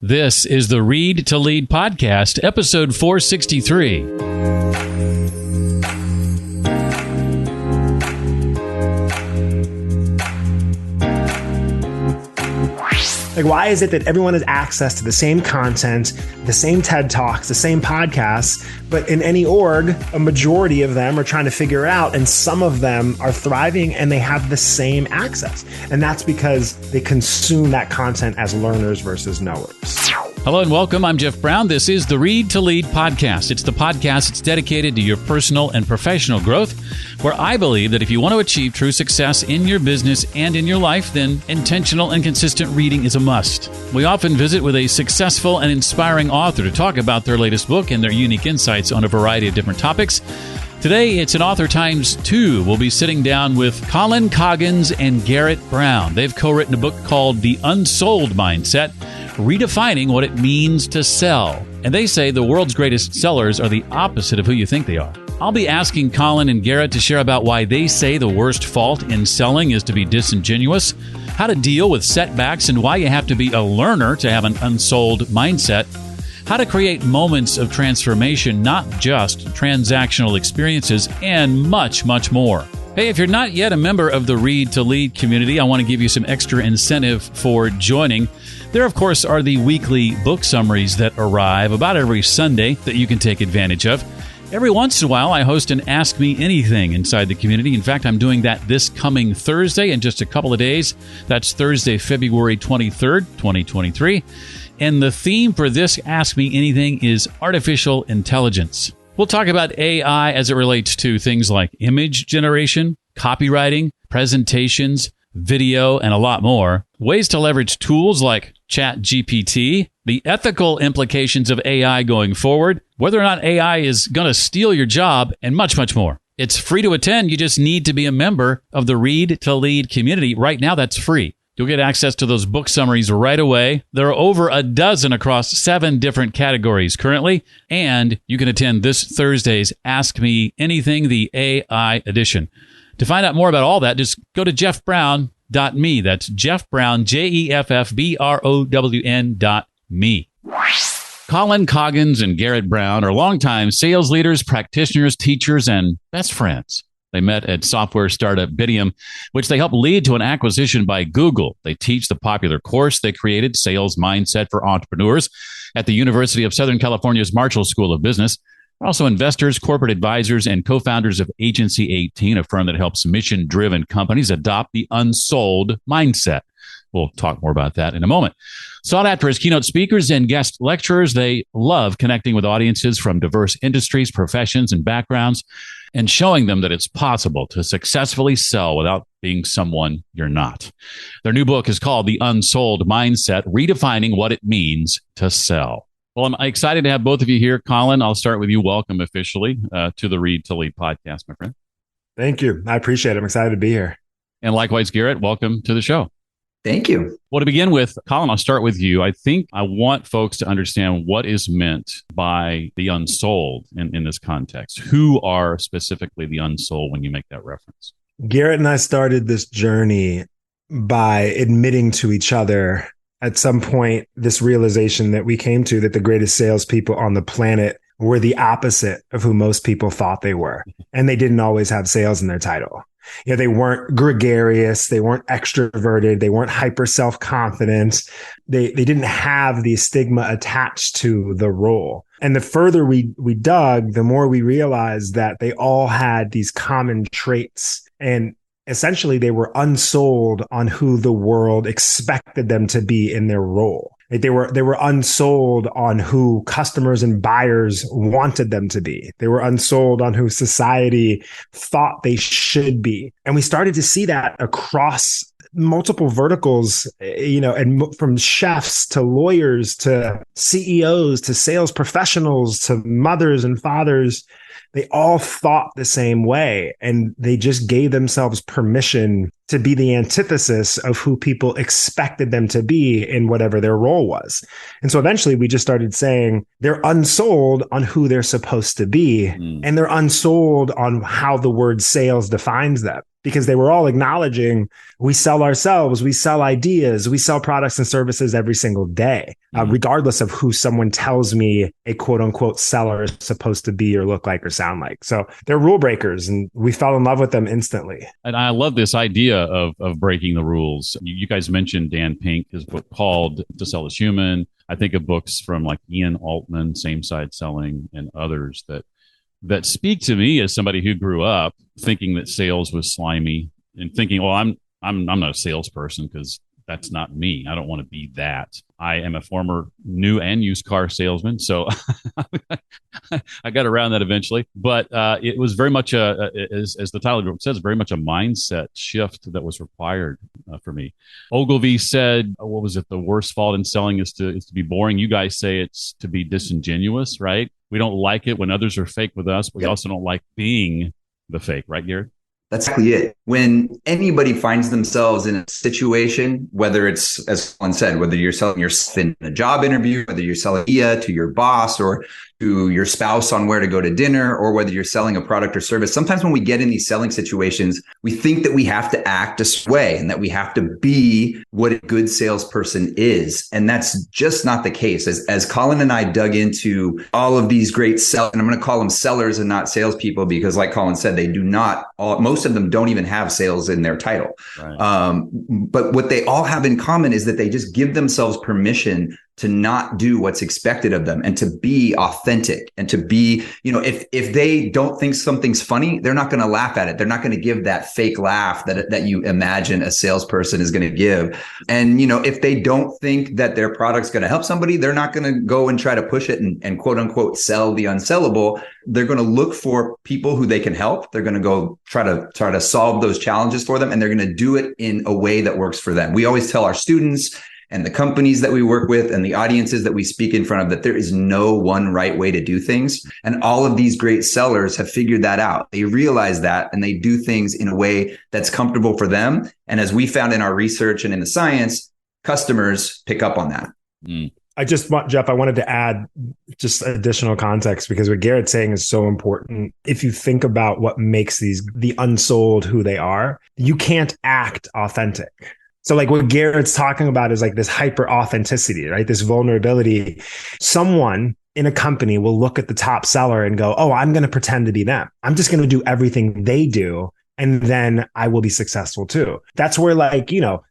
This is the Read to Lead podcast, episode 463. Like, why is it that everyone has access to the same content, the same TED Talks, the same podcasts, but in any org, a majority of them are trying to figure it out, and some of them are thriving and they have the same access? And that's because they consume that content as learners versus knowers. Hello and welcome. I'm Jeff Brown. This is the Read to Lead podcast. It's the podcast that's dedicated to your personal and professional growth, where I believe that if you want to achieve true success in your business and in your life, then intentional and consistent reading is a must. We often visit with a successful and inspiring author to talk about their latest book and their unique insights on a variety of different topics. Today, it's an author times two. We'll be sitting down with Colin, Coggins, and Garrett Brown. They've co-written a book called The Unsold Mindset, Redefining What It Means to Sell. And they say the world's greatest sellers are the opposite of who you think they are. I'll be asking Colin and Garrett to share about why they say the worst fault in selling is to be disingenuous, how to deal with setbacks, and why you have to be a learner to have an unsold mindset, how to create moments of transformation, not just transactional experiences, and much, much more. Hey, if you're not yet a member of the Read to Lead community, I want to give you some extra incentive for joining. There, of course, are the weekly book summaries that arrive about every Sunday that you can take advantage of. Every once in a while, I host an Ask Me Anything inside the community. In fact, I'm doing that this coming Thursday in just a couple of days. That's Thursday, February 23rd, 2023. And the theme for this Ask Me Anything is artificial intelligence. We'll talk about AI as it relates to things like image generation, copywriting, presentations, video, and a lot more. Ways to leverage tools like ChatGPT, the ethical implications of AI going forward, whether or not AI is going to steal your job, and much, much more. It's free to attend. You just need to be a member of the Read to Lead community. Right now, that's free. You'll get access to those book summaries right away. There are over a dozen across 7 different categories currently, and you can attend this Thursday's Ask Me Anything, the AI edition. To find out more about all that, just go to jeffbrown.me. That's Jeff Brown, JEFFBROWN.me. Colin, Coggins, and Garrett Brown are longtime sales leaders, practitioners, teachers, and best friends. They met at software startup Bidium, which they helped lead to an acquisition by Google. They teach the popular course they created, Sales Mindset for Entrepreneurs, at the University of Southern California's Marshall School of Business. They're also investors, corporate advisors, and co-founders of Agency 18, a firm that helps mission-driven companies adopt the unsold mindset. We'll talk more about that in a moment. Sought after as keynote speakers and guest lecturers, they love connecting with audiences from diverse industries, professions, and backgrounds, and showing them that it's possible to successfully sell without being someone you're not. Their new book is called The Unsold Mindset, Redefining What It Means to Sell. Well, I'm excited to have both of you here. Colin, I'll start with you. Welcome officially to the Read to Lead podcast, my friend. Thank you. I appreciate it. I'm excited to be here. And likewise, Garrett, welcome to the show. Thank you. Well, to begin with, Colin, I'll start with you. I think I want folks to understand what is meant by the unsold in this context. Who are specifically the unsold when you make that reference? Garrett and I started this journey by admitting to each other at some point this realization that we came to, that the greatest salespeople on the planet were the opposite of who most people thought they were. And they didn't always have sales in their title. You know, they weren't gregarious. They weren't extroverted. They weren't hyper self-confident. They didn't have the stigma attached to the role. And the further we dug, the more we realized that they all had these common traits. And essentially, they were unsold on who the world expected them to be in their role. Like they were unsold on who customers and buyers wanted them to be. They were unsold on who society thought they should be. And we started to see that across multiple verticals, and from chefs to lawyers to CEOs to sales professionals to mothers and fathers. They all thought the same way, and they just gave themselves permission to be the antithesis of who people expected them to be in whatever their role was. And so eventually we just started saying they're unsold on who they're supposed to be, and they're unsold on how the word sales defines them. because they were all acknowledging we sell ourselves, we sell ideas, we sell products and services every single day, regardless of who someone tells me a quote unquote seller is supposed to be or look like or sound like. So they're rule breakers, and we fell in love with them instantly. And I love this idea of breaking the rules. You guys mentioned Dan Pink, his book called To Sell is Human. I think of books from like Ian Altman, Same Side Selling, and others that speak to me as somebody who grew up thinking that sales was slimy and thinking, well, I'm not a salesperson because that's not me. I don't want to be that. I am a former new and used car salesman, so I got around that eventually. But it was very much as the title of the book says, very much a mindset shift that was required for me. Ogilvy said, what was it? The worst fault in selling is to be boring. You guys say it's to be disingenuous, right? We don't like it when others are fake with us. But we also don't like being the fake, right, Garrett? That's exactly it. When anybody finds themselves in a situation, whether it's, as Colin said, whether you're selling yourself in a job interview, whether you're selling to your boss or to your spouse on where to go to dinner, or whether you're selling a product or service, sometimes when we get in these selling situations, we think that we have to act a way and that we have to be what a good salesperson is. And that's just not the case. As Colin and I dug into all of these great sellers, and I'm going to call them sellers and not salespeople, because like Colin said, they do not, most of them don't even have sales in their title. Right. But what they all have in common is that they just give themselves permission to not do what's expected of them and to be authentic and to be, if they don't think something's funny, they're not going to laugh at it. They're not going to give that fake laugh that you imagine a salesperson is going to give. And, if they don't think that their product's going to help somebody, they're not going to go and try to push it and quote unquote sell the unsellable. They're going to look for people who they can help. They're going to go try to solve those challenges for them. And they're going to do it in a way that works for them. We always tell our students and the companies that we work with and the audiences that we speak in front of that there is no one right way to do things. And all of these great sellers have figured that out. They realize that, and they do things in a way that's comfortable for them. And as we found in our research and in the science, customers pick up on that. Jeff, I wanted to add just additional context, because what Garrett's saying is so important. If you think about what makes the unsold who they are, you can't act authentic. So like what Garrett's talking about is like this hyper authenticity, right? This vulnerability. Someone in a company will look at the top seller and go, oh, I'm going to pretend to be them. I'm just going to do everything they do, and then I will be successful too. That's where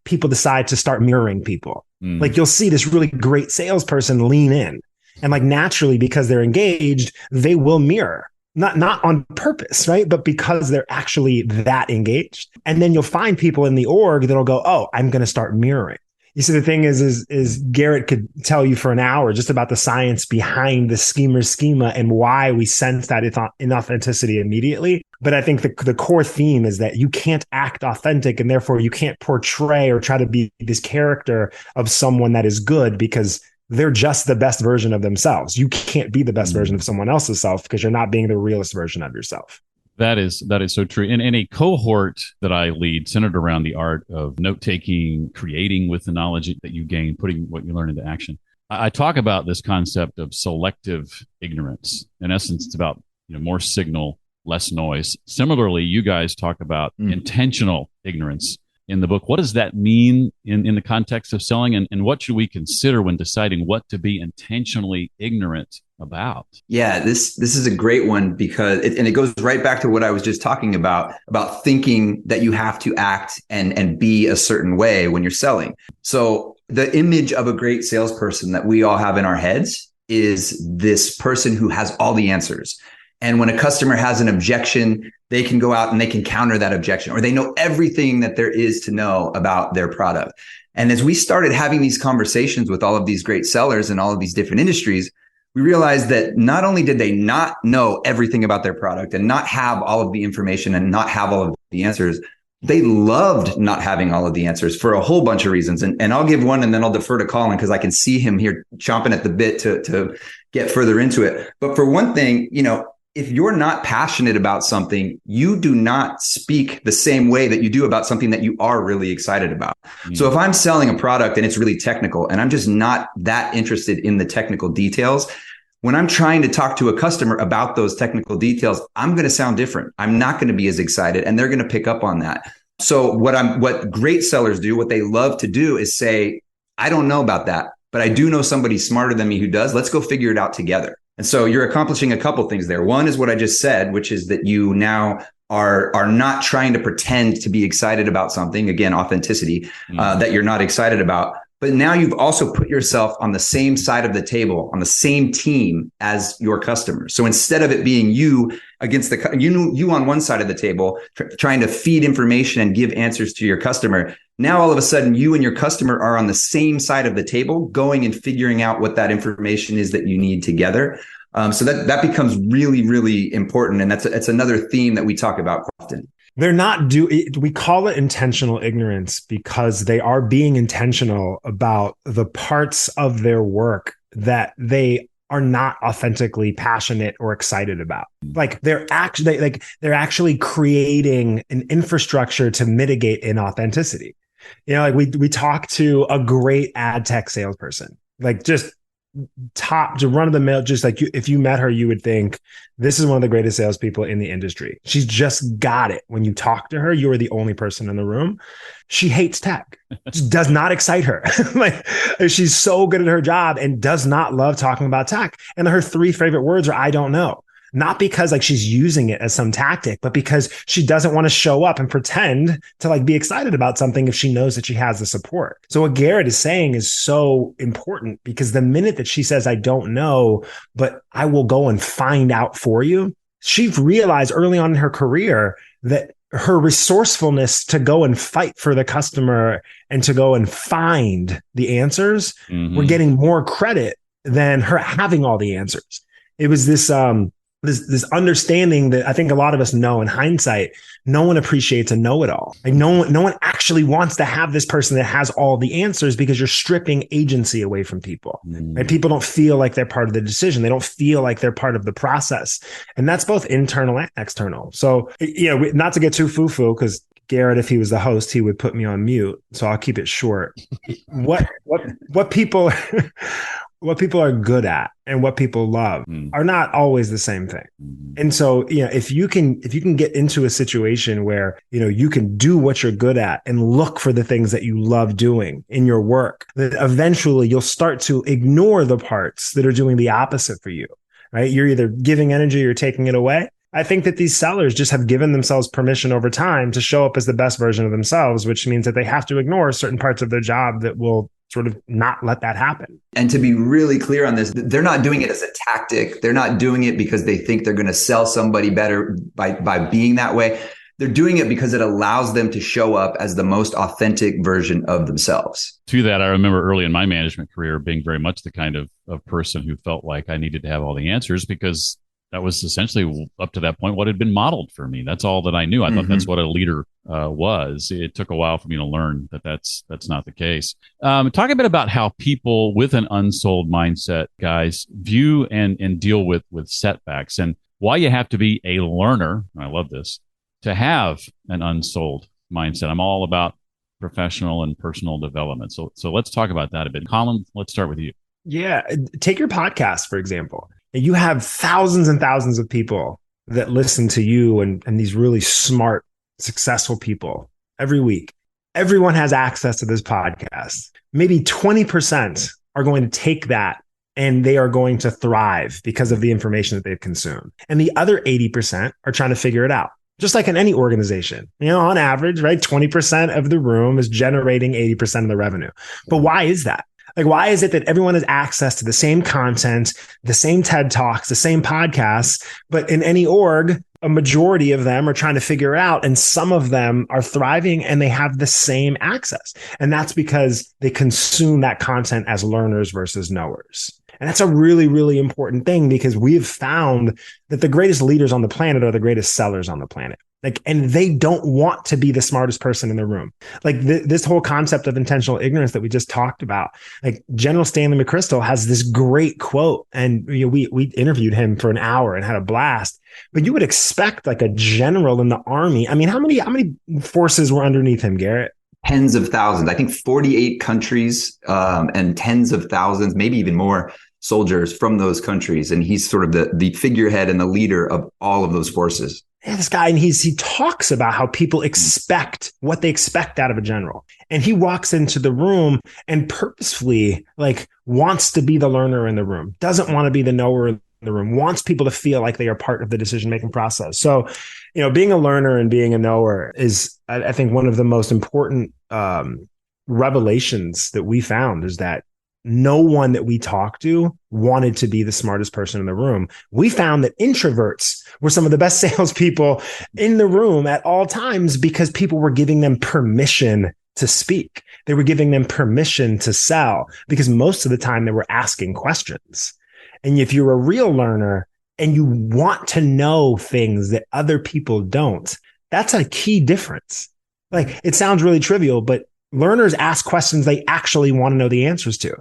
people decide to start mirroring people. Like you'll see this really great salesperson lean in, and like naturally, because they're engaged, they will mirror. Not on purpose, right? But because they're actually that engaged. And then you'll find people in the org that'll go, oh, I'm going to start mirroring. You see, the thing is Garrett could tell you for an hour just about the science behind the schema and why we sense that inauthenticity immediately. But I think the core theme is that you can't act authentic, and therefore you can't portray or try to be this character of someone that is good, because they're just the best version of themselves. You can't be the best version of someone else's self because you're not being the realest version of yourself. That is so true. In a cohort that I lead centered around the art of note-taking, creating with the knowledge that you gain, putting what you learn into action, I talk about this concept of selective ignorance. In essence, it's about more signal, less noise. Similarly, you guys talk about intentional ignorance in the book. What does that mean in the context of selling, and what should we consider when deciding what to be intentionally ignorant about? Yeah, this is a great one, because it goes right back to what I was just talking about thinking that you have to act and be a certain way when you're selling. So the image of a great salesperson that we all have in our heads is this person who has all the answers. And when a customer has an objection, they can go out and they can counter that objection, or they know everything that there is to know about their product. And as we started having these conversations with all of these great sellers in all of these different industries, we realized that not only did they not know everything about their product and not have all of the information and not have all of the answers, they loved not having all of the answers for a whole bunch of reasons. And I'll give one, and then I'll defer to Colin, because I can see him here chomping at the bit to get further into it. But for one thing, if you're not passionate about something, you do not speak the same way that you do about something that you are really excited about. So if I'm selling a product and it's really technical and I'm just not that interested in the technical details, when I'm trying to talk to a customer about those technical details, I'm going to sound different. I'm not going to be as excited, and they're going to pick up on that. So what great sellers do, what they love to do is say, I don't know about that, but I do know somebody smarter than me who does. Let's go figure it out together. And so you're accomplishing a couple things there. One is what I just said, which is that you now are not trying to pretend to be excited about something. Again, authenticity, that you're not excited about. But now you've also put yourself on the same side of the table, on the same team as your customers. So instead of it being you against you on one side of the table, trying to feed information and give answers to your customer, now all of a sudden you and your customer are on the same side of the table, going and figuring out what that information is that you need together. So that becomes really, really important. And that's another theme that we talk about often. They're not we call it intentional ignorance because they are being intentional about the parts of their work that they are not authentically passionate or excited about. Like they're actually creating an infrastructure to mitigate inauthenticity. Like we talk to a great ad tech salesperson, like just top to run of the mill, just like if you met her, you would think this is one of the greatest salespeople in the industry. She's just got it. When you talk to her, you are the only person in the room. She hates tech. It just does not excite her. Like she's so good at her job and does not love talking about tech. And her 3 favorite words are, I don't know. Not because like she's using it as some tactic, but because she doesn't want to show up and pretend to like be excited about something if she knows that she has the support. So what Garrett is saying is so important, because the minute that she says, I don't know, but I will go and find out for you, she realized early on in her career that her resourcefulness to go and fight for the customer and to go and find the answers were getting more credit than her having all the answers. It was this understanding that I think a lot of us know in hindsight. No one appreciates a know-it-all. Like no one actually wants to have this person that has all the answers, because you're stripping agency away from people. Right? People don't feel like they're part of the decision. They don't feel like they're part of the process. And that's both internal and external. So, not to get too foo-foo, because Garrett, if he was the host, he would put me on mute. So I'll keep it short. What people are good at and what people love are not always the same thing. And so, if you can get into a situation where, you can do what you're good at and look for the things that you love doing in your work, that eventually you'll start to ignore the parts that are doing the opposite for you, right? You're either giving energy or taking it away. I think that these sellers just have given themselves permission over time to show up as the best version of themselves, which means that they have to ignore certain parts of their job that will sort of not let that happen. And to be really clear on this, they're not doing it as a tactic. They're not doing it because they think they're going to sell somebody better by being that way. They're doing it because it allows them to show up as the most authentic version of themselves. To that, I remember early in my management career being very much the kind of person who felt like I needed to have all the answers, because that was essentially, up to that point, what had been modeled for me. That's all that I knew. I thought that's what a leader was. It took a while for me to learn that that's not the case. Talk a bit about how people with an unsold mindset, guys, view and deal with setbacks, and why you have to be a learner. I love this, to have an unsold mindset. I'm all about professional and personal development. So let's talk about that a bit. Colin, let's start with you. Yeah. Take your podcast, for example. You have thousands and thousands of people that listen to you and these really smart, successful people every week. Everyone has access to this podcast. Maybe 20% are going to take that and they are going to thrive because of the information that they've consumed. And the other 80% are trying to figure it out. Just like in any organization, on average, right? 20% of the room is generating 80% of the revenue. But why is that? Like, why is it that everyone has access to the same content, the same TED Talks, the same podcasts, but in any org, a majority of them are trying to figure it out, and some of them are thriving and they have the same access? And that's because they consume that content as learners versus knowers. And that's a really, really important thing, because we've found that the greatest leaders on the planet are the greatest sellers on the planet. And they don't want to be the smartest person in the room. This whole concept of intentional ignorance that we just talked about, General Stanley McChrystal has this great quote, and we interviewed him for an hour and had a blast. But you would expect a general in the army. I mean, how many forces were underneath him, Garrett? tens of thousands, I think 48 countries, and tens of thousands, maybe even more soldiers from those countries. And he's sort of the figurehead and the leader of all of those forces. Yeah, this guy, and he talks about how people expect what they expect out of a general. And he walks into the room and purposefully wants to be the learner in the room, doesn't want to be the knower in the room, wants people to feel like they are part of the decision-making process. So, being a learner and being a knower is, I think, one of the most important revelations that we found, is that no one that we talked to wanted to be the smartest person in the room. We found that introverts were some of the best salespeople in the room at all times, because people were giving them permission to speak. They were giving them permission to sell, because most of the time they were asking questions. And if you're a real learner and you want to know things that other people don't, that's a key difference. It sounds really trivial, but learners ask questions they actually want to know the answers to.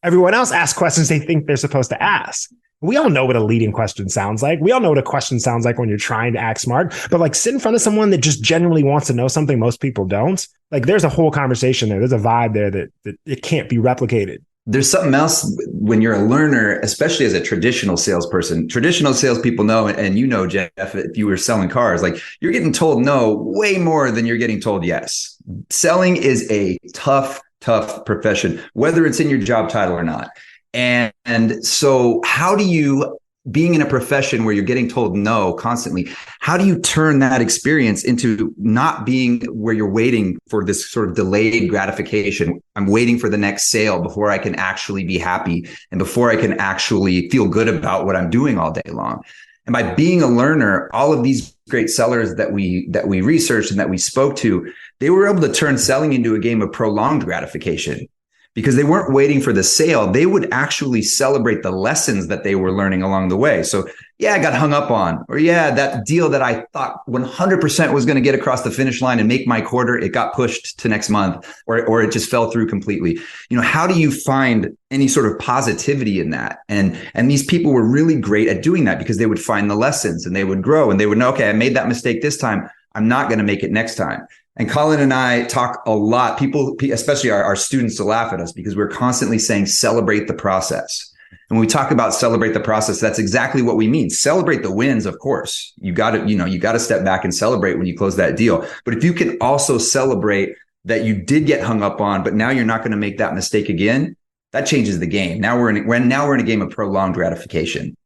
Everyone else asks questions they think they're supposed to ask. We all know what a leading question sounds like. We all know what a question sounds like when you're trying to act smart, but sit in front of someone that just genuinely wants to know something most people don't. There's a whole conversation there. There's a vibe there that it can't be replicated. There's something else when you're a learner, especially as a traditional salesperson. Traditional salespeople know, and Jeff, if you were selling cars, you're getting told no way more than you're getting told yes. Selling is a tough profession, whether it's in your job title or not. And so how do you, being in a profession where you're getting told no constantly, how do you turn that experience into not being where you're waiting for this sort of delayed gratification? I'm waiting for the next sale before I can actually be happy and before I can actually feel good about what I'm doing all day long. And by being a learner, all of these great sellers that we researched and that we spoke to, they were able to turn selling into a game of prolonged gratification. Because they weren't waiting for the sale. They would actually celebrate the lessons that they were learning along the way. So, yeah, I got hung up on, or yeah, that deal that I thought 100% was going to get across the finish line and make my quarter, it got pushed to next month, or it just fell through completely. How do you find any sort of positivity in that? And these people were really great at doing that, because they would find the lessons and they would grow and they would know, okay, I made that mistake this time. I'm not going to make it next time. And Colin and I talk a lot, people, especially our students, to laugh at us, because we're constantly saying, celebrate the process. And when we talk about celebrate the process, that's exactly what we mean. Celebrate the wins, of course. You got to step back and celebrate when you close that deal. But if you can also celebrate that you did get hung up on, but now you're not going to make that mistake again, that changes the game. Now we're in a game of prolonged gratification.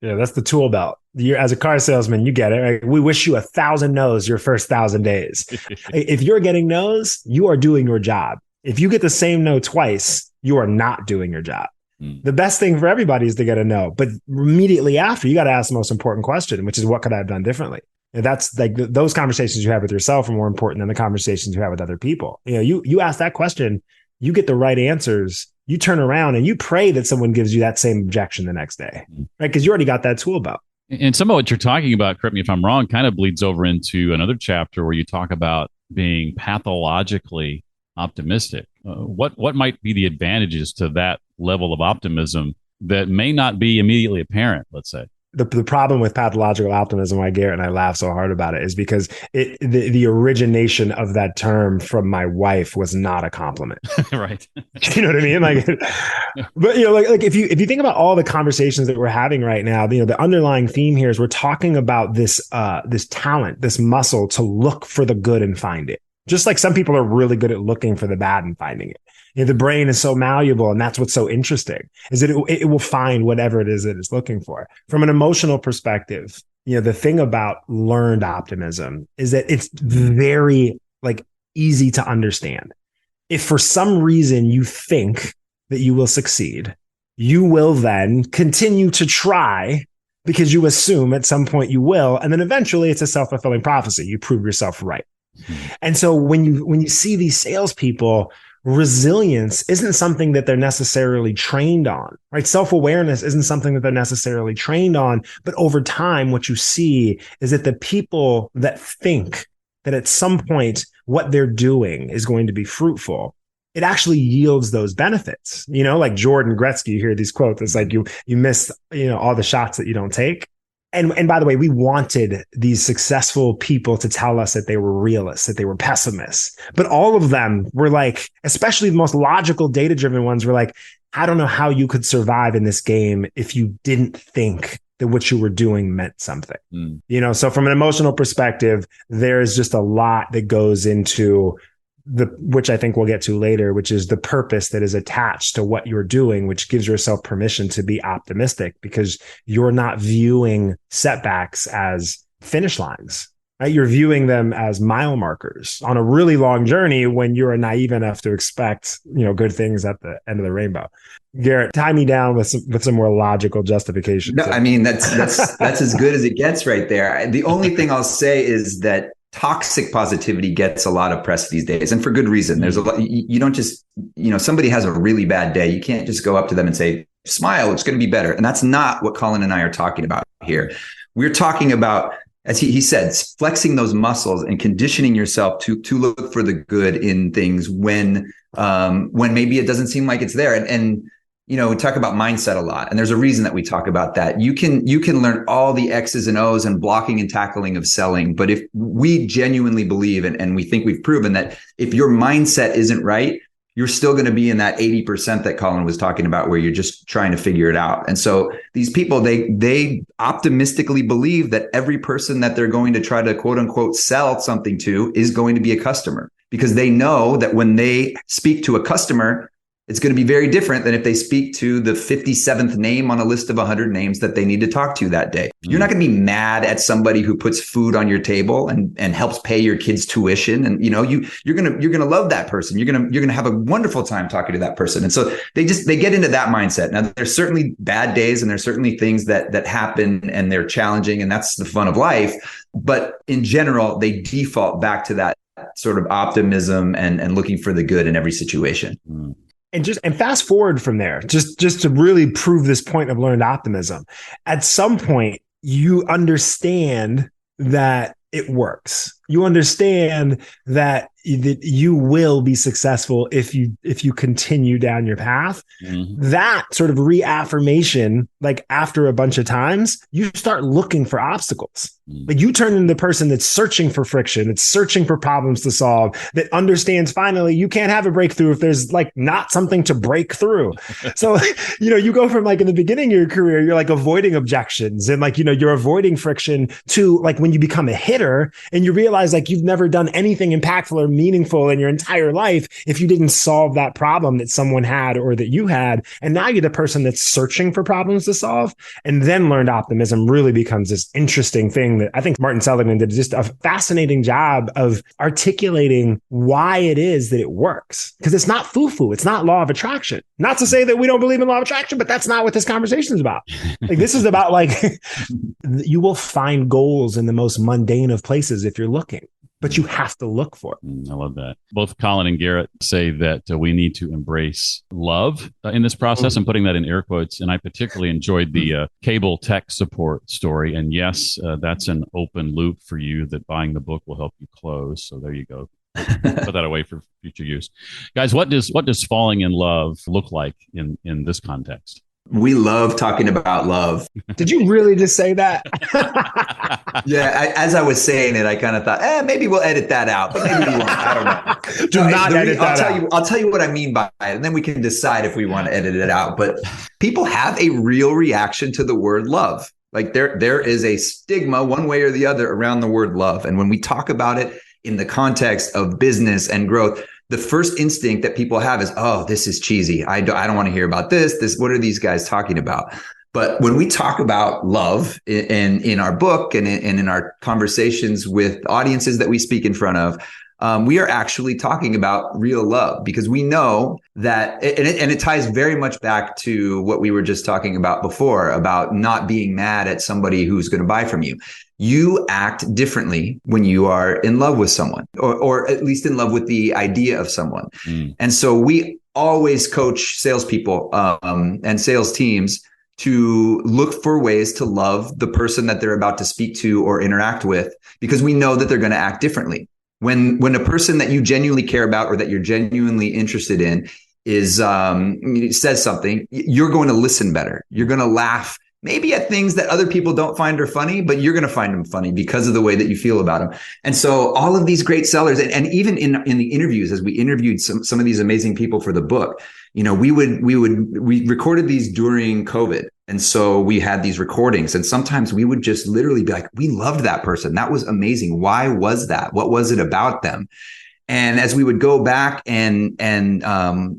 Yeah, that's the tool belt. As a car salesman, you get it, right? We wish you 1,000 no's your first 1,000 days. If you're getting no's, you are doing your job. If you get the same no twice, you are not doing your job. The best thing for everybody is to get a no, but immediately after, you got to ask the most important question, which is, what could I have done differently? And that's those conversations you have with yourself are more important than the conversations you have with other people. You ask that question, you get the right answers. You turn around and you pray that someone gives you that same objection the next day, right? Because you already got that tool belt. And some of what you're talking about, correct me if I'm wrong, kind of bleeds over into another chapter where you talk about being pathologically optimistic. What might be the advantages to that level of optimism that may not be immediately apparent, let's say? The problem with pathological optimism, why Garrett and I laugh so hard about it, is because the origination of that term from my wife was not a compliment. Right. You know what I mean? But if you think about all the conversations that we're having right now, the underlying theme here is we're talking about this talent, this muscle to look for the good and find it. Just like some people are really good at looking for the bad and finding it. The brain is so malleable, and that's what's so interesting, is that it will find whatever it is that it's looking for. From an emotional perspective, the thing about learned optimism is that it's very easy to understand. If for some reason you think that you will succeed, you will then continue to try because you assume at some point you will, and then eventually it's a self-fulfilling prophecy. You prove yourself right. And so when you see these salespeople, resilience isn't something that they're necessarily trained on, right? Self-awareness isn't something that they're necessarily trained on. But over time, what you see is that the people that think that at some point what they're doing is going to be fruitful, it actually yields those benefits. Like Jordan Gretzky, you hear these quotes. It's like you miss, all the shots that you don't take. And by the way, we wanted these successful people to tell us that they were realists, that they were pessimists. But all of them were like, especially the most logical, data-driven ones were like, I don't know how you could survive in this game if you didn't think that what you were doing meant something. So from an emotional perspective, there's just a lot that goes into which I think we'll get to later, which is the purpose that is attached to what you're doing, which gives yourself permission to be optimistic because you're not viewing setbacks as finish lines, right? You're viewing them as mile markers on a really long journey when you're naive enough to expect, good things at the end of the rainbow. Garrett, tie me down with some more logical justification. No, I mean, that's as good as it gets right there. The only thing I'll say is that toxic positivity gets a lot of press these days, and for good reason. There's a lot, you don't just, somebody has a really bad day. You can't just go up to them and say, smile, it's going to be better. And that's not what Colin and I are talking about here. We're talking about, as he said, flexing those muscles and conditioning yourself to look for the good in things when maybe it doesn't seem like it's there. And we talk about mindset a lot, and there's a reason that we talk about that. You can learn all the X's and O's and blocking and tackling of selling. But if we genuinely believe, and we think we've proven that if your mindset isn't right, you're still going to be in that 80% that Colin was talking about, where you're just trying to figure it out. And so these people, they optimistically believe that every person that they're going to try to quote unquote sell something to is going to be a customer, because they know that when they speak to a customer, it's going to be very different than if they speak to the 57th name on a list of 100 names that they need to talk to that day. You're not going to be mad at somebody who puts food on your table and helps pay your kids' tuition. And you're going to love that person. You're going to have a wonderful time talking to that person. And so they get into that mindset. Now, there's certainly bad days, and there's certainly things that happen, and they're challenging, and that's the fun of life. But in general, they default back to that sort of optimism and looking for the good in every situation. And fast forward from there, just to really prove this point of learned optimism. At some point, you understand that it works. You understand that you will be successful if you continue down your path. That sort of reaffirmation, like after a bunch of times, you start looking for obstacles. Like you turn into the person that's searching for friction, that's searching for problems to solve, that understands finally you can't have a breakthrough if there's like not something to break through. So, you go from like in the beginning of your career, you're like avoiding objections and like, you're avoiding friction to like when you become a hitter and you realize like you've never done anything impactful or meaningful in your entire life if you didn't solve that problem that someone had or that you had. And now you're the person that's searching for problems to solve. And then learned optimism really becomes this interesting thing that I think Martin Seligman did just a fascinating job of articulating why it is that it works. Because it's not foo-foo. It's not law of attraction. Not to say that we don't believe in law of attraction, but that's not what this conversation is about. Like this is about like, you will find goals in the most mundane of places if you're looking. But you have to look for it. I love that. Both Colin and Garrett say that we need to embrace love in this process. I'm putting that in air quotes. And I particularly enjoyed the cable tech support story. And yes, that's an open loop for you that buying the book will help you close. So there you go. Put that away for future use. Guys, what does falling in love look like in this context? We love talking about love. Did you really just say that? Yeah, as I was saying it, I kind of thought, maybe we'll edit that out, but maybe we won't. I don't know. Do not edit that out. I'll tell you what I mean by it, and then we can decide if we want to edit it out. But people have a real reaction to the word love. Like there is a stigma one way or the other around the word love. And when we talk about it in the context of business and growth, the first instinct that people have is, oh, this is cheesy. I don't want to hear about this. What are these guys talking about? But when we talk about love in our book and in our conversations with audiences that we speak in front of, we are actually talking about real love, because we know that, and it ties very much back to what we were just talking about before, about not being mad at somebody who's going to buy from you. You act differently when you are in love with someone, or at least in love with the idea of someone. And so we always coach salespeople and sales teams to look for ways to love the person that they're about to speak to or interact with, because we know that they're going to act differently. When a person that you genuinely care about or that you're genuinely interested in says something, you're going to listen better. You're going to laugh maybe at things that other people don't find are funny, but you're going to find them funny because of the way that you feel about them. And so all of these great sellers, and even in the interviews, as we interviewed some of these amazing people for the book, we recorded these during COVID. And so we had these recordings, and sometimes we would just literally be like, we loved that person. That was amazing. Why was that? What was it about them? And as we would go back and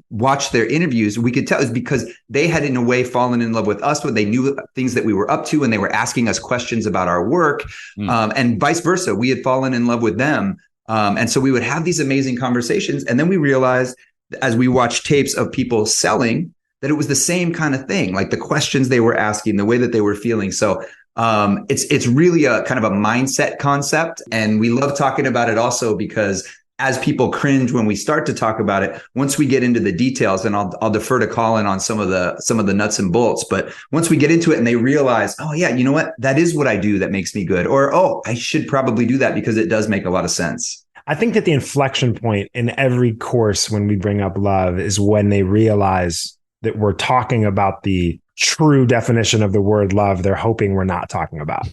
watch their interviews, we could tell it's because they had in a way fallen in love with us, but they knew things that we were up to, and they were asking us questions about our work, and vice versa. We had fallen in love with them. And so we would have these amazing conversations. And then we realized as we watched tapes of people selling that it was the same kind of thing, like the questions they were asking, the way that they were feeling. So it's really a kind of a mindset concept. And we love talking about it also because as people cringe when we start to talk about it, once we get into the details, and I'll defer to Colin on some of the nuts and bolts, but once we get into it and they realize, oh yeah, you know what, that is what I do that makes me good, or oh, I should probably do that because it does make a lot of sense. I think that the inflection point in every course when we bring up love is when they realize that we're talking about the true definition of the word love they're hoping we're not talking about.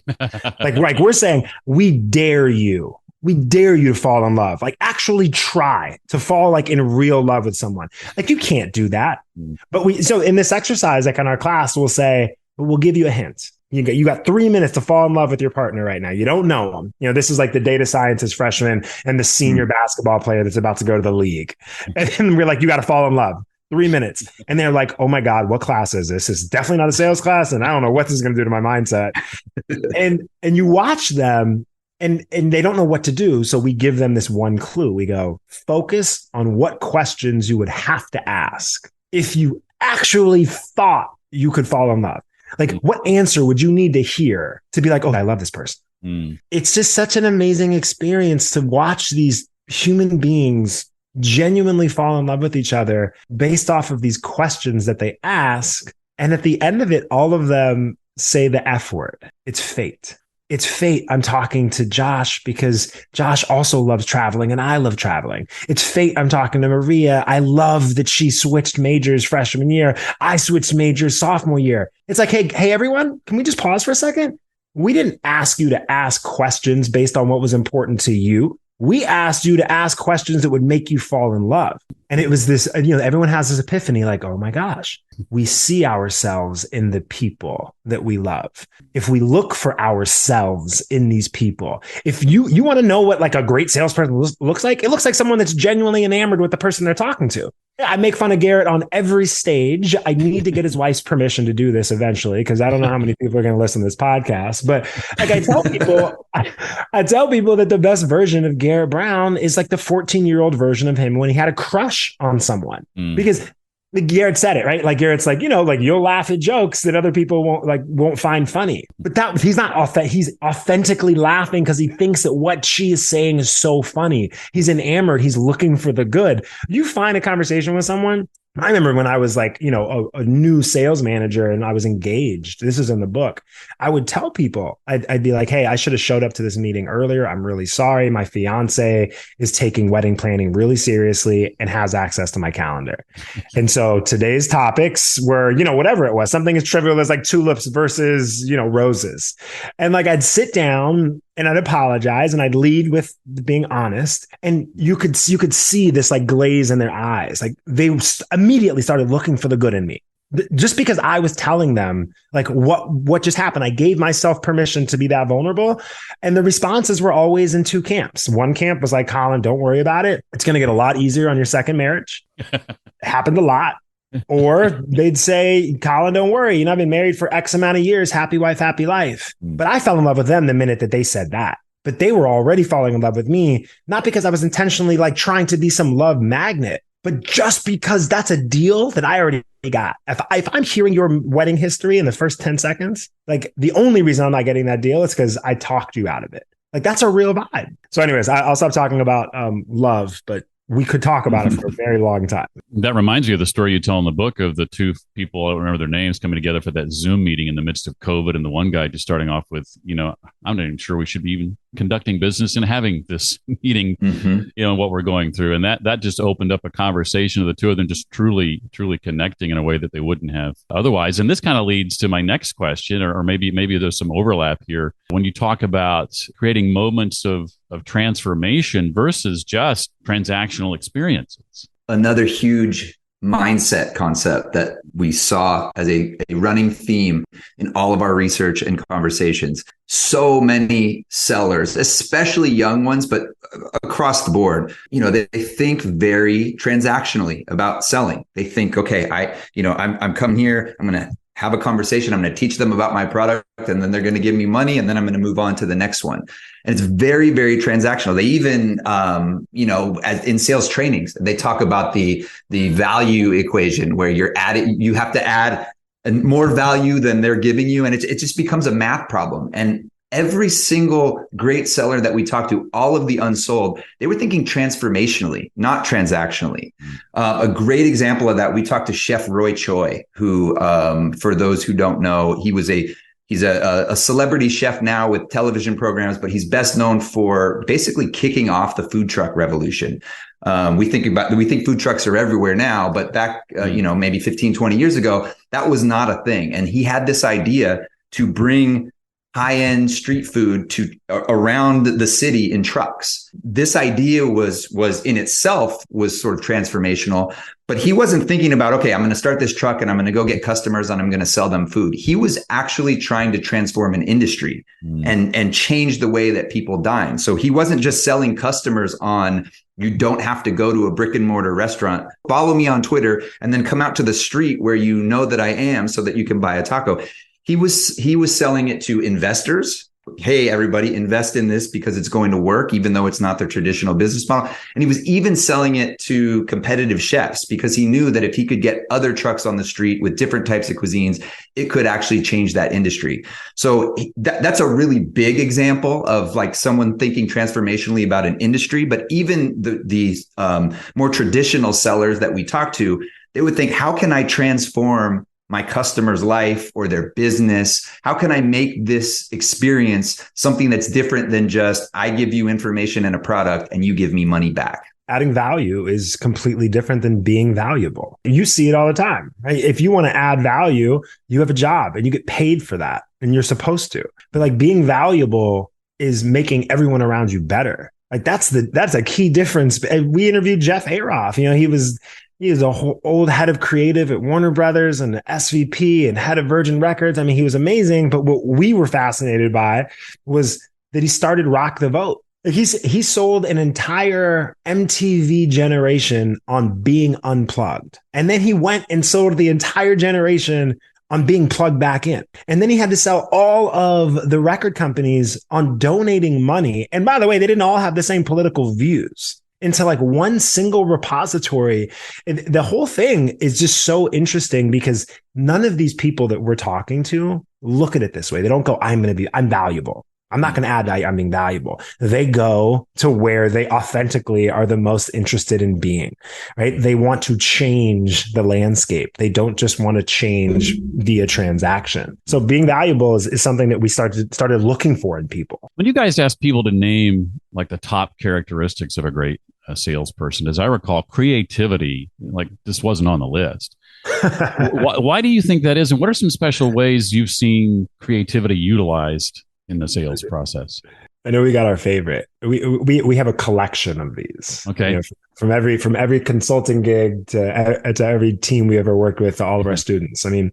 like we're saying, we dare you to fall in love. Like actually try to fall like in real love with someone. Like you can't do that. But so in this exercise, like in our class, we'll say, we'll give you a hint. You got 3 minutes to fall in love with your partner right now. You don't know them. This is like the data scientist freshman and the senior basketball player that's about to go to the league. And we're like, you got to fall in love. 3 minutes. And they're like, oh my God, what class is this? This is definitely not a sales class. And I don't know what this is going to do to my mindset. and you watch them and they don't know what to do. So we give them this one clue. We go, focus on what questions you would have to ask if you actually thought you could fall in love. Like what answer would you need to hear to be like, oh, I love this person. It's just such an amazing experience to watch these human beings genuinely fall in love with each other based off of these questions that they ask. And at the end of it, all of them say the F word. It's fate. It's fate. I'm talking to Josh because Josh also loves traveling and I love traveling. It's fate. I'm talking to Maria. I love that she switched majors freshman year. I switched majors sophomore year. It's like, hey, everyone, can we just pause for a second? We didn't ask you to ask questions based on what was important to you. We asked you to ask questions that would make you fall in love. And it was this, everyone has this epiphany like, oh my gosh, we see ourselves in the people that we love. If we look for ourselves in these people, if you want to know what like a great salesperson looks like, it looks like someone that's genuinely enamored with the person they're talking to. I make fun of Garrett on every stage. I need to get his wife's permission to do this eventually, because I don't know how many people are going to listen to this podcast. But like I tell people that the best version of Garrett Brown is like the 14-year-old version of him when he had a crush on someone. Because Garrett said it, right? Like Garrett's like, like you'll laugh at jokes that other people won't find funny. But that he's not he's authentically laughing because he thinks that what she is saying is so funny. He's enamored. He's looking for the good. You find a conversation with someone. I remember when I was like, a new sales manager and I was engaged. This is in the book. I would tell people, I'd be like, hey, I should have showed up to this meeting earlier. I'm really sorry. My fiance is taking wedding planning really seriously and has access to my calendar. And so today's topics were, whatever it was, something as trivial as like tulips versus, roses. And like, I'd sit down and I'd apologize and I'd lead with being honest. And you could see this like glaze in their eyes. Like they immediately started looking for the good in me. Just because I was telling them like what just happened. I gave myself permission to be that vulnerable. And the responses were always in two camps. One camp was like, Colin, don't worry about it. It's going to get a lot easier on your second marriage. It happened a lot. Or they'd say, Colin, don't worry. I've been married for X amount of years. Happy wife, happy life. But I fell in love with them the minute that they said that. But they were already falling in love with me, not because I was intentionally like trying to be some love magnet, but just because that's a deal that I already got. If I'm hearing your wedding history in the first 10 seconds, like the only reason I'm not getting that deal is because I talked you out of it. Like that's a real vibe. So anyways, I'll stop talking about love, but we could talk about it for a very long time. That reminds me of the story you tell in the book of the two people, I don't remember their names, coming together for that Zoom meeting in the midst of COVID. And the one guy just starting off with, I'm not even sure we should be even conducting business and having this meeting, what we're going through. And that just opened up a conversation of the two of them just truly connecting in a way that they wouldn't have otherwise. And this kind of leads to my next question, or maybe there's some overlap here. When you talk about creating moments of transformation versus just transactional experiences. Another huge mindset concept that we saw as a running theme in all of our research and conversations. So many sellers, especially young ones, but across the board, they think very transactionally about selling. They think, okay, I'm coming here, I'm going to have a conversation, I'm going to teach them about my product, and then they're going to give me money, and then I'm going to move on to the next one. And it's very, very transactional. They even, as in sales trainings, they talk about the value equation where you have to add more value than they're giving you. And it just becomes a math problem. And every single great seller that we talked to, all of the unsold, they were thinking transformationally, not transactionally. A great example of that, we talked to Chef Roy Choi, who, for those who don't know, he's a celebrity chef now with television programs, but he's best known for basically kicking off the food truck revolution. We think food trucks are everywhere now, but back, maybe 15, 20 years ago, that was not a thing. And he had this idea to bring high-end street food to around the city in trucks. This idea was in itself was sort of transformational, but he wasn't thinking about, okay, I'm going to start this truck and I'm going to go get customers and I'm going to sell them food. He was actually trying to transform an industry and change the way that people dine. So he wasn't just selling customers on, you don't have to go to a brick and mortar restaurant, follow me on Twitter, and then come out to the street where you know that I am so that you can buy a taco. He was selling it to investors. Hey, everybody, invest in this because it's going to work, even though it's not their traditional business model. And he was even selling it to competitive chefs because he knew that if he could get other trucks on the street with different types of cuisines, it could actually change that industry. So that's a really big example of like someone thinking transformationally about an industry. But even the more traditional sellers that we talk to, they would think, how can I transform my customer's life or their business? How can I make this experience something that's different than just, I give you information and a product and you give me money back? Adding value is completely different than being valuable. You see it all the time, right? If you want to add value, you have a job and you get paid for that and you're supposed to. But like being valuable is making everyone around you better. Like that's a key difference. We interviewed Jeff Aroff. He was a old head of creative at Warner Brothers and SVP and head of Virgin Records. I mean, he was amazing. But what we were fascinated by was that he started Rock the Vote. He sold an entire MTV generation on being unplugged. And then he went and sold the entire generation on being plugged back in. And then he had to sell all of the record companies on donating money. And by the way, they didn't all have the same political views. Into like one single repository. And the whole thing is just so interesting because none of these people that we're talking to look at it this way. They don't go, I'm valuable. I'm not going to add value. I'm being valuable. They go to where they authentically are the most interested in being, right? They want to change the landscape. They don't just want to change via transaction. So being valuable is something that we started looking for in people. When you guys ask people to name like the top characteristics of a great salesperson, as I recall, creativity, like this wasn't on the list. Why do you think that is? And what are some special ways you've seen creativity utilized in the sales process? I know we got our favorite. We have a collection of these. Okay. From every consulting gig to every team we ever worked with, to all of our students. I mean,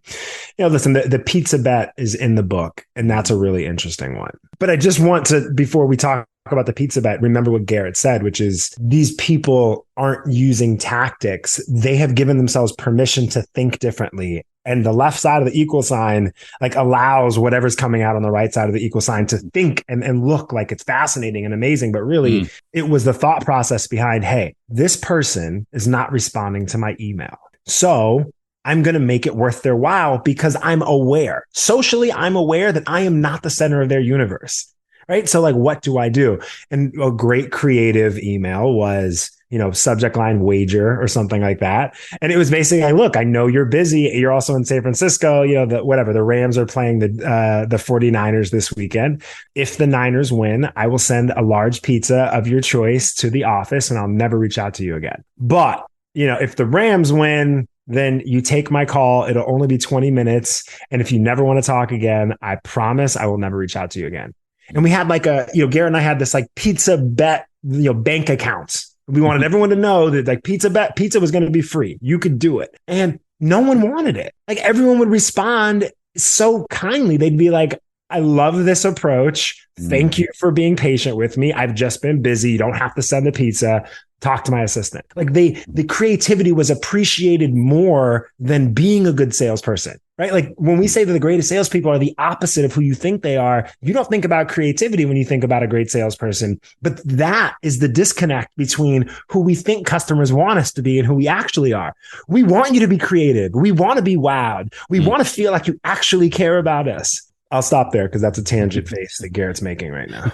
listen, the pizza bet is in the book, and that's a really interesting one. But I just want to, before we talk about the pizza bet, remember what Garrett said, which is these people aren't using tactics. They have given themselves permission to think differently. And the left side of the equal sign like allows whatever's coming out on the right side of the equal sign to think and look like it's fascinating and amazing. But really, it was the thought process behind, hey, this person is not responding to my email. So I'm going to make it worth their while because I'm aware. Socially, I'm aware that I am not the center of their universe. Right. So like, what do I do? And a great creative email was, subject line wager or something like that. And it was basically like, look, I know you're busy. You're also in San Francisco, the Rams are playing the 49ers this weekend. If the Niners win, I will send a large pizza of your choice to the office and I'll never reach out to you again. But, if the Rams win, then you take my call. It'll only be 20 minutes. And if you never want to talk again, I promise I will never reach out to you again. And we had Garrett and I had this pizza bet, bank accounts. We wanted everyone to know that pizza was going to be free. You could do it. And no one wanted it. Everyone would respond so kindly. They'd be like, I love this approach. Thank you for being patient with me. I've just been busy. You don't have to send the pizza. Talk to my assistant. The creativity was appreciated more than being a good salesperson, right? When we say that the greatest salespeople are the opposite of who you think they are, you don't think about creativity when you think about a great salesperson. But that is the disconnect between who we think customers want us to be and who we actually are. We want you to be creative. We want to be wowed. We want to feel like you actually care about us. I'll stop there because that's a tangent face that Garrett's making right now.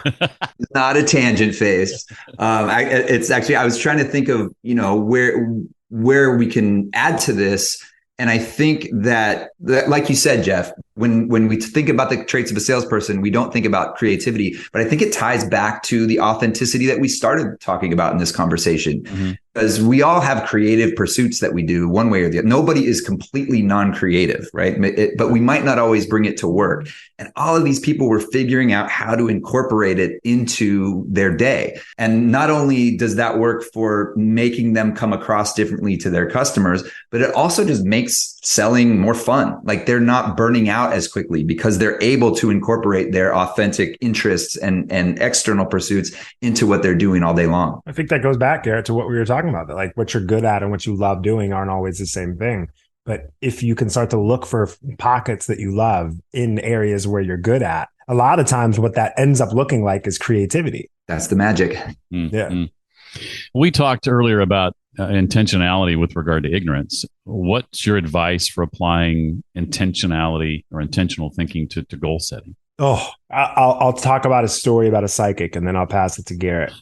Not a tangent face. It's actually, I was trying to think of, where we can add to this. And I think that like you said, Jeff, when we think about the traits of a salesperson, we don't think about creativity, but I think it ties back to the authenticity that we started talking about in this conversation. Because we all have creative pursuits that we do one way or the other. Nobody is completely non-creative, right? But we might not always bring it to work. And all of these people were figuring out how to incorporate it into their day. And not only does that work for making them come across differently to their customers, but it also just makes selling more fun. They're not burning out as quickly because they're able to incorporate their authentic interests and external pursuits into what they're doing all day long. I think that goes back, Garrett, to what we were talking about, that what you're good at and what you love doing aren't always the same thing. But if you can start to look for pockets that you love in areas where you're good at, a lot of times what that ends up looking like is creativity. That's the magic. Yeah. We talked earlier about intentionality with regard to ignorance. What's your advice for applying intentionality or intentional thinking to goal setting? Oh, I'll talk about a story about a psychic and then I'll pass it to Garrett.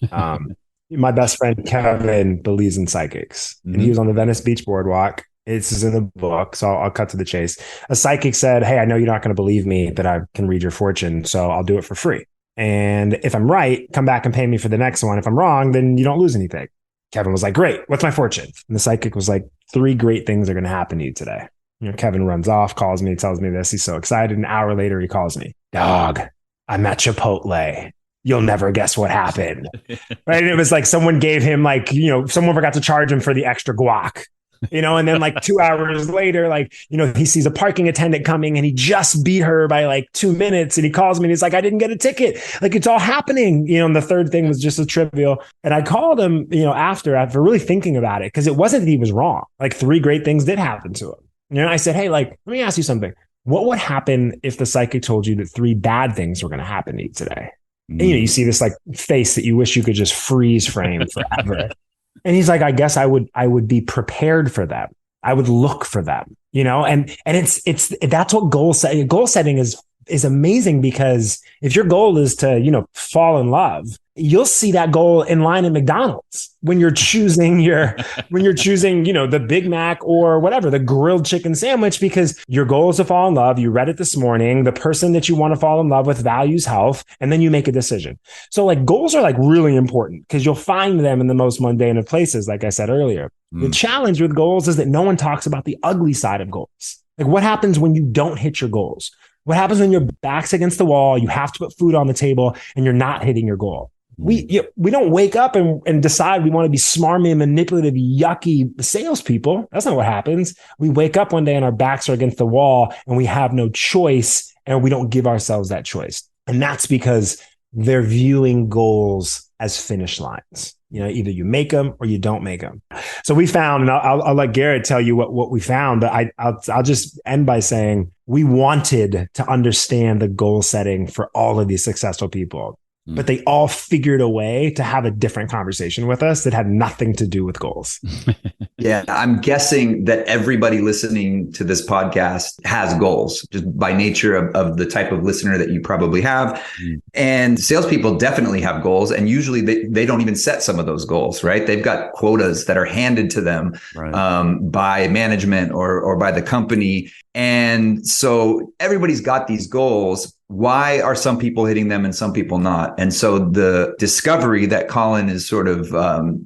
My best friend, Kevin, believes in psychics, and he was on the Venice Beach Boardwalk. This is in the book, so I'll cut to the chase. A psychic said, hey, I know you're not going to believe me that I can read your fortune, so I'll do it for free. And if I'm right, come back and pay me for the next one. If I'm wrong, then you don't lose anything. Kevin was like, great. What's my fortune? And the psychic was like, 3 great things are going to happen to you today. Kevin runs off, calls me, tells me this. He's so excited. An hour later, he calls me. Dog, I'm at Chipotle. You'll never guess what happened. Right. And it was like someone gave him someone forgot to charge him for the extra guac. And then 2 hours later, he sees a parking attendant coming and he just beat her by 2 minutes. And he calls me and he's like, I didn't get a ticket. It's all happening. And the third thing was just a trivial. And I called him, after really thinking about it, because it wasn't that he was wrong. 3 great things did happen to him. I said, hey, let me ask you something. What would happen if the psychic told you that 3 bad things were going to happen to you today? And, you see this face that you wish you could just freeze frame forever. And he's like, I guess I would be prepared for them. I would look for them, and that's what goal setting is amazing, because if your goal is to, fall in love, you'll see that goal in line at McDonald's when you're choosing the Big Mac or whatever, the grilled chicken sandwich, because your goal is to fall in love. You read it this morning. The person that you want to fall in love with values health, and then you make a decision. So goals are really important because you'll find them in the most mundane of places. Like I said earlier, the challenge with goals is that no one talks about the ugly side of goals. What happens when you don't hit your goals? What happens when your back's against the wall, you have to put food on the table and you're not hitting your goal? We don't wake up and decide we want to be smarmy, manipulative, yucky salespeople. That's not what happens. We wake up one day and our backs are against the wall and we have no choice, and we don't give ourselves that choice. And that's because they're viewing goals as finish lines. Either you make them or you don't make them. So we found, and I'll let Garrett tell you what we found, but I'll just end by saying we wanted to understand the goal setting for all of these successful people. but they all figured a way to have a different conversation with us that had nothing to do with goals. Yeah, I'm guessing that everybody listening to this podcast has goals just by nature of the type of listener that you probably have. And salespeople definitely have goals. And usually they don't even set some of those goals, right? They've got quotas that are handed to them by management or by the company. And so everybody's got these goals. Why are some people hitting them and some people not? And so the discovery that Colin is sort of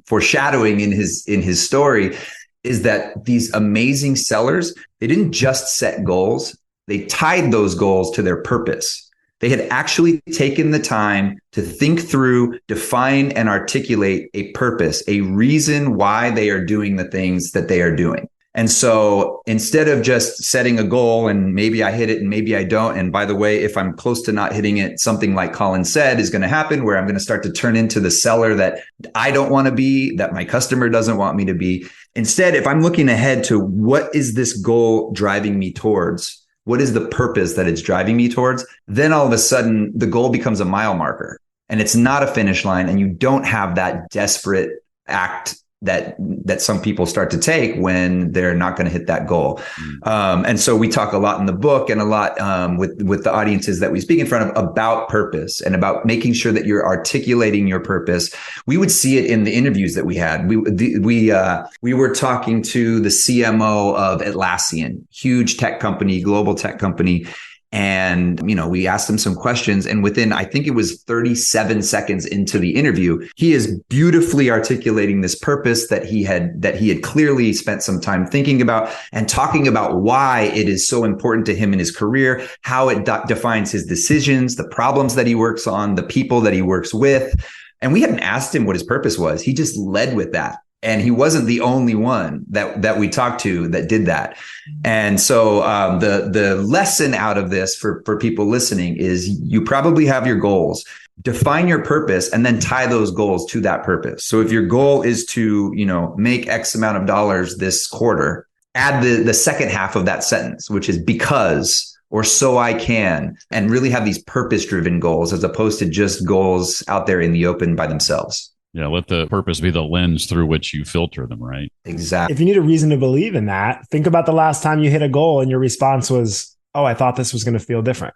foreshadowing in his story is that these amazing sellers, they didn't just set goals, they tied those goals to their purpose. They had actually taken the time to think through, define, and articulate a purpose, a reason why they are doing the things that they are doing. And so instead of just setting a goal and maybe I hit it and maybe I don't, and by the way, if I'm close to not hitting it, something like Colin said is going to happen where I'm going to start to turn into the seller that I don't want to be, that my customer doesn't want me to be. Instead, if I'm looking ahead to what is this goal driving me towards, what is the purpose that it's driving me towards, then all of a sudden the goal becomes a mile marker and it's not a finish line, and you don't have that desperate act that some people start to take when they're not going to hit that goal. And so we talk a lot in the book and a lot with the audiences that we speak in front of about purpose and about making sure that you're articulating your purpose. We would see it in the interviews that we had. We were talking to the CMO of Atlassian, huge tech company, global tech company. And, we asked him some questions, and within, I think it was 37 seconds into the interview, he is beautifully articulating this purpose that he had clearly spent some time thinking about and talking about why it is so important to him in his career, how it defines his decisions, the problems that he works on, the people that he works with. And we hadn't asked him what his purpose was. He just led with that. And he wasn't the only one that we talked to that did that. And so the lesson out of this for people listening is you probably have your goals. Define your purpose and then tie those goals to that purpose. So if your goal is to, make X amount of dollars this quarter, add the second half of that sentence, which is because or so I can, and really have these purpose-driven goals as opposed to just goals out there in the open by themselves. Yeah, let the purpose be the lens through which you filter them, right? Exactly. If you need a reason to believe in that, think about the last time you hit a goal and your response was, oh, I thought this was going to feel different.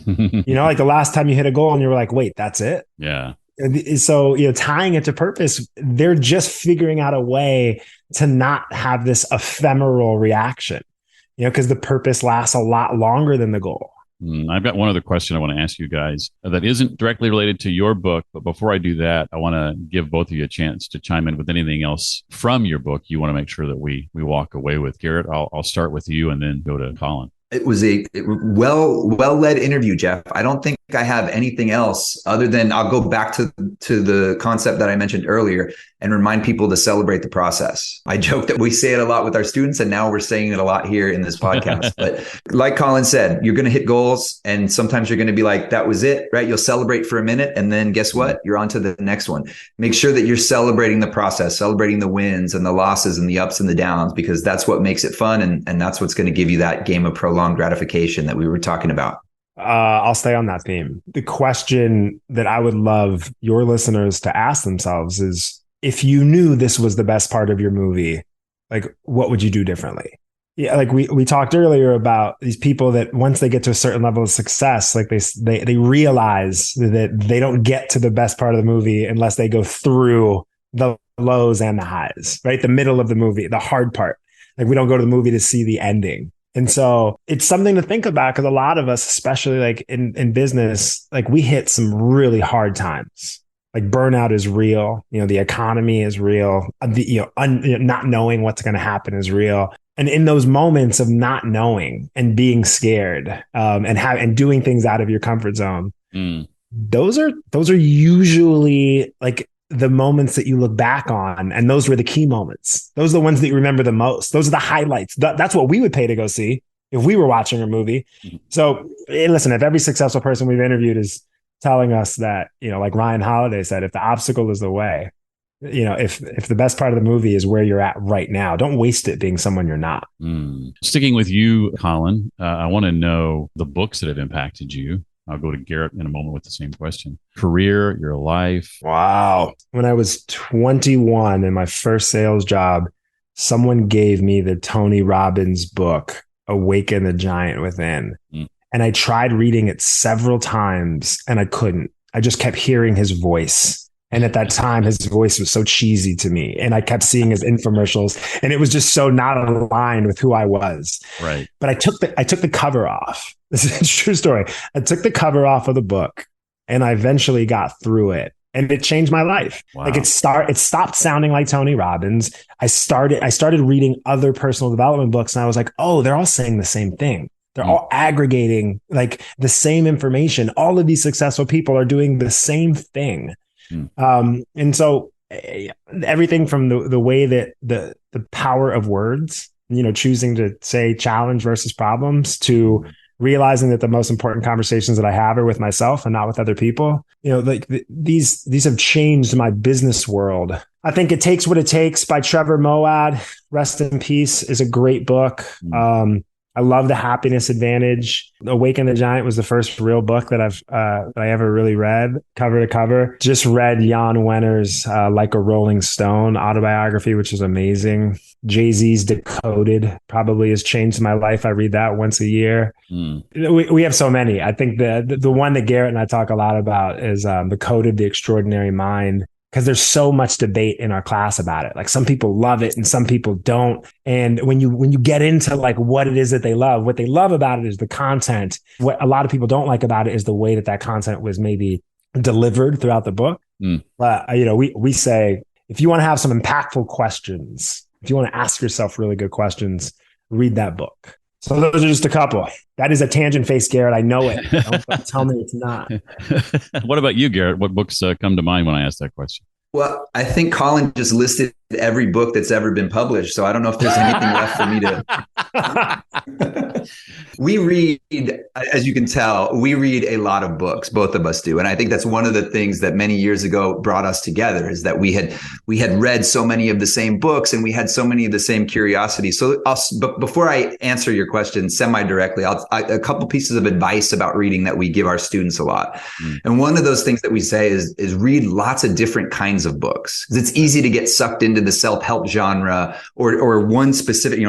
Like the last time you hit a goal and you were like, wait, that's it? Yeah. So, tying it to purpose, they're just figuring out a way to not have this ephemeral reaction, because the purpose lasts a lot longer than the goal. I've got one other question I want to ask you guys that isn't directly related to your book. But before I do that, I want to give both of you a chance to chime in with anything else from your book you want to make sure that we walk away with. Garrett, I'll start with you and then go to Colin. It was a well-led interview, Jeff. I don't think I have anything else other than I'll go back to the concept that I mentioned earlier and remind people to celebrate the process. I joke that we say it a lot with our students, and now we're saying it a lot here in this podcast. But like Colin said, you're going to hit goals, and sometimes you're going to be like, that was it, right? You'll celebrate for a minute, and then guess what? You're on to the next one. Make sure that you're celebrating the process, celebrating the wins and the losses and the ups and the downs, because that's what makes it fun, and that's what's going to give you that game of prolonged gratification that we were talking about. I'll stay on that theme. The question that I would love your listeners to ask themselves is, if you knew this was the best part of your movie, like, what would you do differently? Yeah, like we talked earlier about these people that once they get to a certain level of success, like they realize that they don't get to the best part of the movie unless they go through the lows and the highs, right? The middle of the movie, the hard part. Like, we don't go to the movie to see the ending. And so it's something to think about, because a lot of us, especially like in business, like we hit some really hard times. Like burnout is real. The economy is real. Not knowing what's going to happen is real. And in those moments of not knowing and being scared, and doing things out of your comfort zone, those are usually like the moments that you look back on, and those were the key moments. Those are the ones that you remember the most. Those are the highlights. That's what we would pay to go see if we were watching a movie. So listen, if every successful person we've interviewed is telling us that, like Ryan Holiday said, if the obstacle is the way, if the best part of the movie is where you're at right now, don't waste it being someone you're not. Sticking with you, Colin, I want to know the books that have impacted you. I'll go to Garrett in a moment with the same question. Career, your life. Wow. When I was 21 in my first sales job, someone gave me the Tony Robbins book, Awaken the Giant Within. And I tried reading it several times and I couldn't. I just kept hearing his voice. And at that time, his voice was so cheesy to me. And I kept seeing his infomercials and it was just so not aligned with who I was. Right. But I took the cover off. This is a true story. I took the cover off of the book and I eventually got through it. And it changed my life. Wow. Like it stopped sounding like Tony Robbins. I started reading other personal development books and I was like, oh, they're all saying the same thing. They're all aggregating like the same information. All of these successful people are doing the same thing. And so everything from the way that the power of words, choosing to say challenge versus problems, to realizing that the most important conversations that I have are with myself and not with other people. These have changed my business world. I think It Takes What It Takes by Trevor Moawad, rest in peace, is a great book. I love The Happiness Advantage. Awaken the Giant was the first real book that I ever really read cover to cover. Just read Jan Wenner's Like a Rolling Stone autobiography, which is amazing. Jay-Z's Decoded probably has changed my life. I read that once a year. We have so many. I think the one that Garrett and I talk a lot about is The Code of the Extraordinary Mind. Because there's so much debate in our class about it. Like some people love it and some people don't. And when you get into like what it is that they love, what they love about it is the content. What a lot of people don't like about it is the way that content was maybe delivered throughout the book. But we say, if you want to have some impactful questions, if you want to ask yourself really good questions, read that book. So those are just a couple. That is a tangent face, Garrett. I know it. Don't tell me it's not. What about you, Garrett? What books come to mind when I ask that question? Well, I think Colin just listed every book that's ever been published. So I don't know if there's anything left for me to. We read, as you can tell, we read a lot of books. Both of us do. And I think that's one of the things that many years ago brought us together, is that we had read so many of the same books and we had so many of the same curiosities. So but before I answer your question semi-directly, a couple pieces of advice about reading that we give our students a lot. And one of those things that we say is read lots of different kinds of books. Because it's easy to get sucked into the self-help genre or one specific,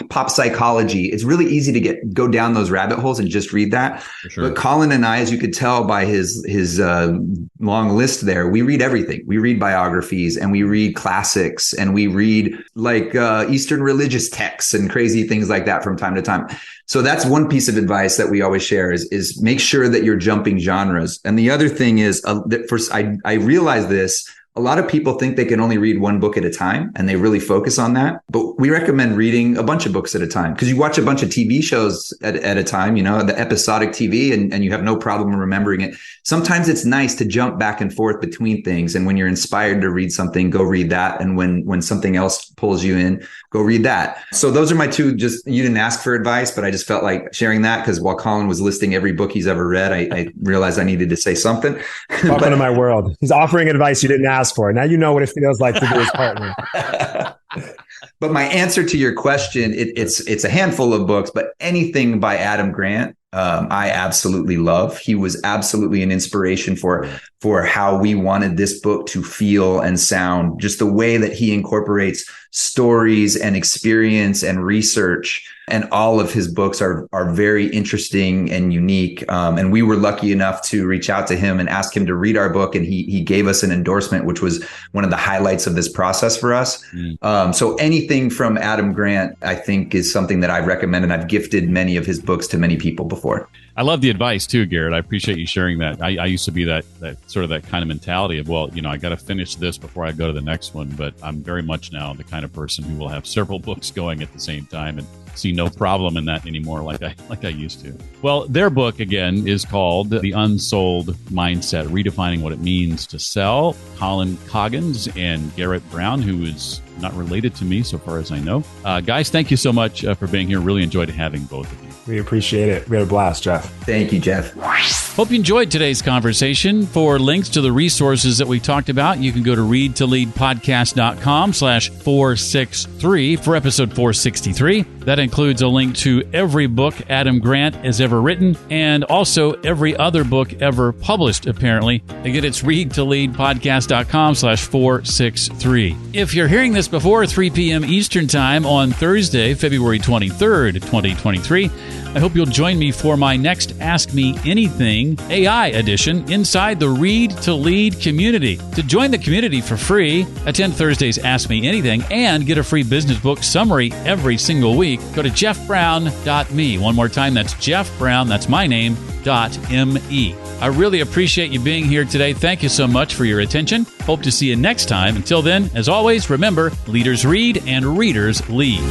pop psychology. It's really easy to go down those rabbit holes and just read that. Sure. But Colin and I, as you could tell by his long list there, we read everything. We read biographies and we read classics and we read like Eastern religious texts and crazy things like that from time to time. So that's one piece of advice that we always share is make sure that you're jumping genres. And the other thing is, I realize this, a lot of people think they can only read one book at a time and they really focus on that. But we recommend reading a bunch of books at a time, because you watch a bunch of TV shows at a time, the episodic TV, and you have no problem remembering it. Sometimes it's nice to jump back and forth between things. And when you're inspired to read something, go read that. And when something else pulls you in, go read that. So those are my two. Just, you didn't ask for advice, but I just felt like sharing that, because while Colin was listing every book he's ever read, I realized I needed to say something. Welcome to my world. He's offering advice you didn't ask for. Now you know what it feels like to be his partner. But my answer to your question, it's a handful of books, but anything by Adam Grant, I absolutely love. He was absolutely an inspiration for how we wanted this book to feel and sound. Just the way that he incorporates stories and experience and research, and all of his books are very interesting and unique. And we were lucky enough to reach out to him and ask him to read our book, and he gave us an endorsement, which was one of the highlights of this process for us. So anything from Adam Grant, I think, is something that I recommend, and I've gifted many of his books to many people before. I love the advice too, Garrett. I appreciate you sharing that. I used to be that sort of that kind of mentality of, well, I got to finish this before I go to the next one. But I'm very much now the kind of person who will have several books going at the same time and see no problem in that anymore like I used to. Well, their book, again, is called The Unsold Mindset, Redefining What It Means to Sell. Colin Coggins and Garrett Brown, who is not related to me so far as I know. Guys, thank you so much for being here. Really enjoyed having both of you. We appreciate it. We had a blast, Jeff. Thank you, Jeff. Hope you enjoyed today's conversation. For links to the resources that we talked about, you can go to readtoleadpodcast.com/463 for episode 463. That includes a link to every book Adam Grant has ever written and also every other book ever published, apparently. Again, it's readtoleadpodcast.com/463. If you're hearing this before 3 p.m. Eastern Time on Thursday, February 23rd, 2023, I hope you'll join me for my next Ask Me Anything AI edition inside the Read to Lead community. To join the community for free, attend Thursday's Ask Me Anything and get a free business book summary every single week, go to jeffbrown.me. One more time, that's Jeff Brown, that's my name, .me. I really appreciate you being here today. Thank you so much for your attention. Hope to see you next time. Until then, as always, remember, leaders read and readers lead.